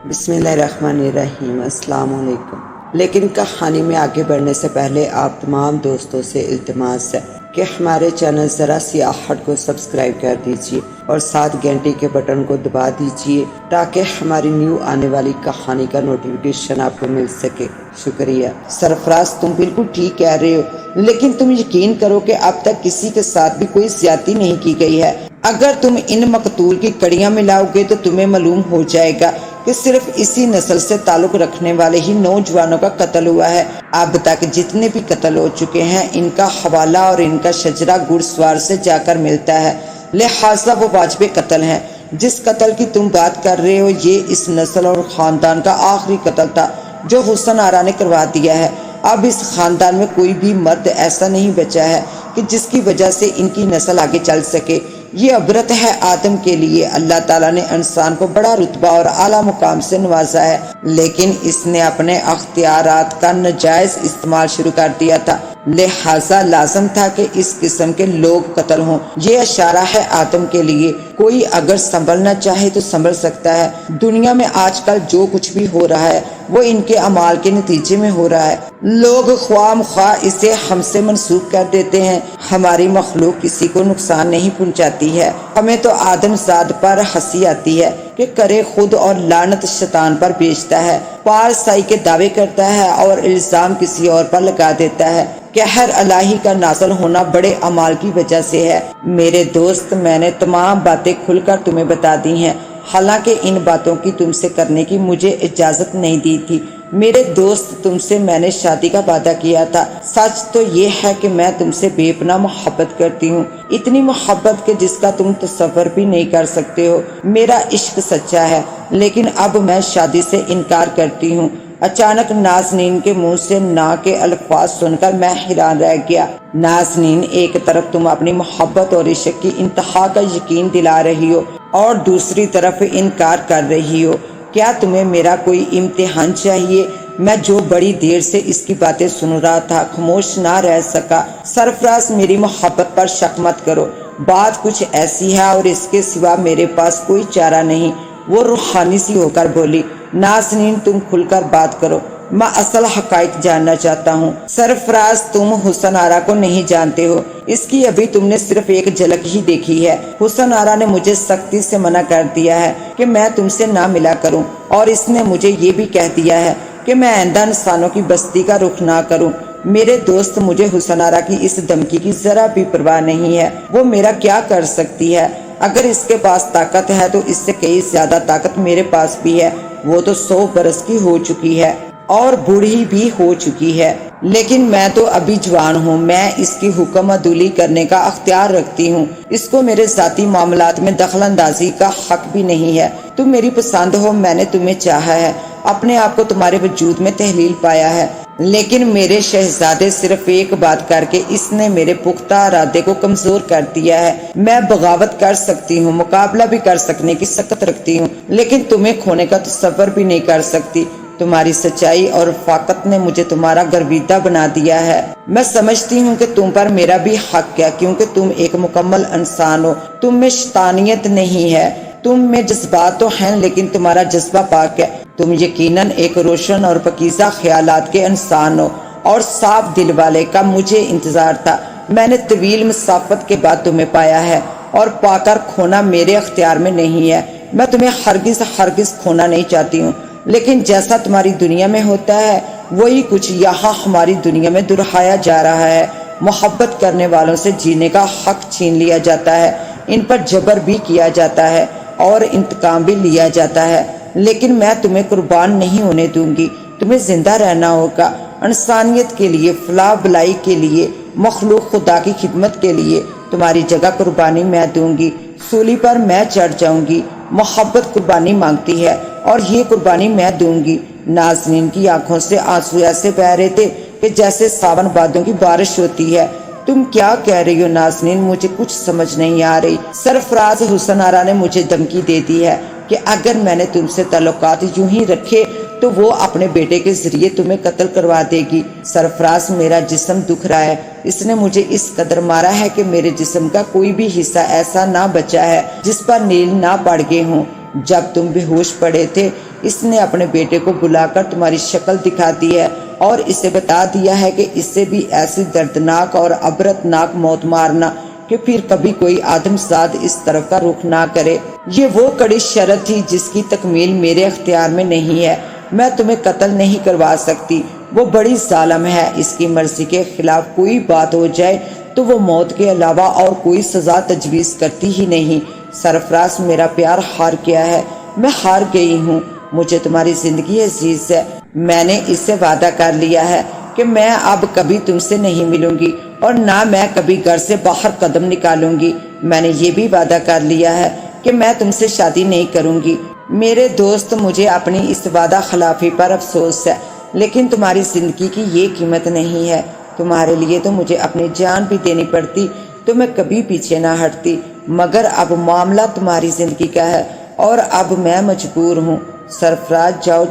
بسم اللہ الرحمن الرحیم۔ السلام علیکم۔ لیکن کہانی میں آگے بڑھنے سے پہلے آپ تمام دوستوں سے التماس ہے کہ ہمارے چینل ذرا سیاحت کو سبسکرائب کر دیجئے اور ساتھ گھنٹی کے بٹن کو دبا دیجئے تاکہ ہماری نیو آنے والی کہانی کا نوٹیفیکیشن آپ کو مل سکے۔ شکریہ۔ سرفراز، تم بالکل ٹھیک کہہ رہے ہو، لیکن تم یقین کرو کہ اب تک کسی کے ساتھ بھی کوئی زیادتی نہیں کی گئی ہے۔ اگر تم ان مقتول کی کڑیاں ملاؤ گے تو تمہیں معلوم ہو جائے گا کہ صرف اسی نسل سے تعلق رکھنے والے ہی نوجوانوں کا قتل ہوا ہے۔ اب تک جتنے بھی قتل ہو چکے ہیں ان کا حوالہ اور ان کا شجرہ گھڑ سوار سے جا کر ملتا ہے، لہٰذا وہ واجب قتل ہیں۔ جس قتل کی تم بات کر رہے ہو یہ اس نسل اور خاندان کا آخری قتل تھا جو حسن آرا نے کروا دیا ہے۔ اب اس خاندان میں کوئی بھی مرد ایسا نہیں بچا ہے کہ جس کی وجہ سے ان کی نسل آگے چل سکے۔ یہ عبرت ہے آدم کے لیے۔ اللہ تعالیٰ نے انسان کو بڑا رتبہ اور اعلیٰ مقام سے نوازا ہے، لیکن اس نے اپنے اختیارات کا ناجائز استعمال شروع کر دیا تھا، لہٰذا لازم تھا کہ اس قسم کے لوگ قتل ہوں۔ یہ اشارہ ہے آدم کے لیے۔ کوئی اگر سنبھلنا چاہے تو سنبھل سکتا ہے۔ دنیا میں آج کل جو کچھ بھی ہو رہا ہے وہ ان کے اعمال کے نتیجے میں ہو رہا ہے۔ لوگ خواہ مخواہ اسے ہم سے منسوخ کر دیتے ہیں۔ ہماری مخلوق کسی کو نقصان نہیں پہنچاتی ہے۔ ہمیں تو آدم زاد پر ہنسی آتی ہے کہ کرے خود اور لعنت شیطان پر بیچتا ہے، پارسائی کے دعوے کرتا ہے اور الزام کسی اور پر لگا دیتا ہے۔ قہر الہی کا نازل ہونا بڑے اعمال کی وجہ سے ہے۔ میرے دوست، میں نے تمام باتیں کھل کر تمہیں بتا دی ہیں، حالانکہ ان باتوں کی تم سے کرنے کی مجھے اجازت نہیں دی تھی۔ میرے دوست، تم سے میں نے شادی کا وعدہ کیا تھا۔ سچ تو یہ ہے کہ میں تم سے بے پناہ محبت کرتی ہوں، اتنی محبت کہ جس کا تم تصور بھی نہیں کر سکتے ہو۔ میرا عشق سچا ہے، لیکن اب میں شادی سے انکار کرتی ہوں۔ اچانک نازنین کے منہ سے نا کے الفاظ سن کر میں حیران رہ گیا۔ نازنین، ایک طرف تم اپنی محبت اور عشق کی انتہا کا یقین دلا رہی ہو اور دوسری طرف انکار کر رہی ہو۔ کیا تمہیں میرا کوئی امتحان چاہیے؟ میں جو بڑی دیر سے اس کی باتیں سن رہا تھا خاموش نہ رہ سکا۔ سرفراز، میری محبت پر شک مت کرو، بات کچھ ایسی ہے اور اس کے سوا میرے پاس کوئی چارہ نہیں۔ وہ روحانی سی ہو کر بولی۔ نازنین، تم کھل کر بات کرو، میں اصل حقائق جاننا چاہتا ہوں۔ سرفراز، تم حسن آرا کو نہیں جانتے ہو، اس کی ابھی تم نے صرف ایک جھلک ہی دیکھی ہے۔ حسن آرا نے مجھے سختی سے منع کر دیا ہے کہ میں تم سے نہ ملا کروں، اور اس نے مجھے یہ بھی کہہ دیا ہے کہ میں آئندہ انسانوں کی بستی کا رخ نہ کروں۔ میرے دوست، مجھے حسن آرا کی اس دھمکی کی ذرا بھی پرواہ نہیں ہے۔ وہ میرا کیا کر سکتی ہے؟ اگر اس کے پاس طاقت ہے تو اس سے کئی زیادہ طاقت میرے پاس بھی ہے۔ وہ تو 100 برس کی ہو چکی ہے اور بوڑھی بھی ہو چکی ہے، لیکن میں تو ابھی جوان ہوں۔ میں اس کی حکم عدولی کرنے کا اختیار رکھتی ہوں۔ اس کو میرے ذاتی معاملات میں دخل اندازی کا حق بھی نہیں ہے۔ تم میری پسند ہو، میں نے تمہیں چاہا ہے، اپنے آپ کو تمہارے وجود میں تحلیل پایا ہے، لیکن میرے شہزادے، صرف ایک بات کر کے اس نے میرے پختہ ارادے کو کمزور کر دیا ہے۔ میں بغاوت کر سکتی ہوں، مقابلہ بھی کر سکنے کی سخت رکھتی ہوں، لیکن تمہیں کھونے کا تصور بھی نہیں کر سکتی۔ تمہاری سچائی اور رفاقت نے مجھے تمہارا گرویدہ بنا دیا ہے۔ میں سمجھتی ہوں کہ تم پر میرا بھی حق ہے، کیونکہ تم ایک مکمل انسان ہو۔ تم میں شیطانیت نہیں ہے، تم میں جذبات تو ہیں لیکن تمہارا جذبہ پاک ہے۔ تم یقیناً ایک روشن اور پاکیزہ خیالات کے انسان ہو اور صاف دل والے کا مجھے انتظار تھا۔ میں نے طویل مسافت کے بعد تمہیں پایا ہے اور پا کر کھونا میرے اختیار میں نہیں ہے۔ میں تمہیں ہرگز کھونا نہیں چاہتی ہوں، لیکن جیسا تمہاری دنیا میں ہوتا ہے وہی کچھ یہاں ہماری دنیا میں دہرایا جا رہا ہے۔ محبت کرنے والوں سے جینے کا حق چھین لیا جاتا ہے، ان پر جبر بھی کیا جاتا ہے اور انتقام بھی لیا جاتا ہے، لیکن میں تمہیں قربان نہیں ہونے دوں گی۔ تمہیں زندہ رہنا ہوگا، انسانیت کے لیے، فلاح بلائی کے لیے، مخلوق خدا کی خدمت کے لیے۔ تمہاری جگہ قربانی میں دوں گی، سولی پر میں چڑھ جاؤں گی۔ محبت قربانی مانگتی ہے اور یہ قربانی میں دوں گی۔ نازنین کی آنکھوں سے آنسو ایسے بہ رہے تھے کہ جیسے ساون بادوں کی بارش ہوتی ہے۔ تم کیا کہہ رہی ہو نازنین؟ مجھے کچھ سمجھ نہیں آ رہی۔ سرفراز، حسن آرا نے مجھے دھمکی دے دی ہے کہ اگر میں نے تم سے تعلقات یوں ہی رکھے تو وہ اپنے بیٹے کے ذریعے تمہیں قتل کروا دے گی۔ سرفراز، میرا جسم دکھ رہا ہے، اس نے مجھے اس قدر مارا ہے کہ میرے جسم کا کوئی بھی حصہ ایسا نہ بچا ہے جس پر نیل نہ پڑ گئے ہوں۔ جب تم بے ہوش پڑے تھے اس نے اپنے بیٹے کو بلا کر تمہاری شکل دکھا دی ہے اور اسے بتا دیا ہے کہ اس سے بھی ایسی دردناک اور عبرتناک موت مارنا کہ پھر کبھی کوئی آدم زاد اس طرف کا رخ نہ کرے۔ یہ وہ کڑی شرط تھی جس کی تکمیل میرے اختیار میں نہیں ہے۔ میں تمہیں قتل نہیں کروا سکتی، وہ بڑی ظالم ہے، اس کی مرضی کے خلاف کوئی بات ہو جائے تو وہ موت کے علاوہ اور کوئی سزا تجویز کرتی ہی نہیں۔ سرفراز، میرا پیار ہار گیا ہے، میں ہار گئی ہوں، مجھے تمہاری زندگی عزیز ہے۔ میں نے اس سے وعدہ کر لیا ہے کہ میں اب کبھی تم سے نہیں ملوں گی اور نہ میں کبھی گھر سے باہر قدم نکالوں گی۔ میں نے یہ بھی وعدہ کر لیا ہے کہ میں تم سے شادی نہیں کروں گی۔ میرے دوست، مجھے اپنی اس وعدہ خلافی پر افسوس ہے، لیکن تمہاری زندگی کی یہ قیمت نہیں ہے۔ تمہارے لیے تو مجھے اپنی جان بھی دینی پڑتی تو میں کبھی پیچھے نہ ہٹتی، مگر اب معاملہ تمہاری زندگی کا ہے اور اب میں مجبور ہوں۔ سرفراز، جاؤ،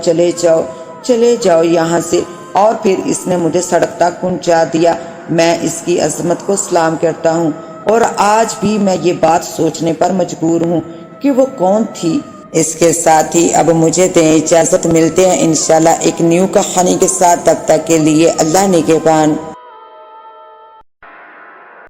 چلے جاؤ یہاں سے۔ اور پھر اس نے مجھے سڑک تک پہنچا دیا۔ میں اس کی عظمت کو سلام کرتا ہوں اور آج بھی میں یہ بات سوچنے پر مجبور ہوں کہ وہ کون تھی۔ اس کے ساتھ ہی اب مجھے دیں اجازت، ملتے ہیں انشاءاللہ ایک نیو کہانی کے ساتھ، تب تک کے لیے اللہ نگہبان۔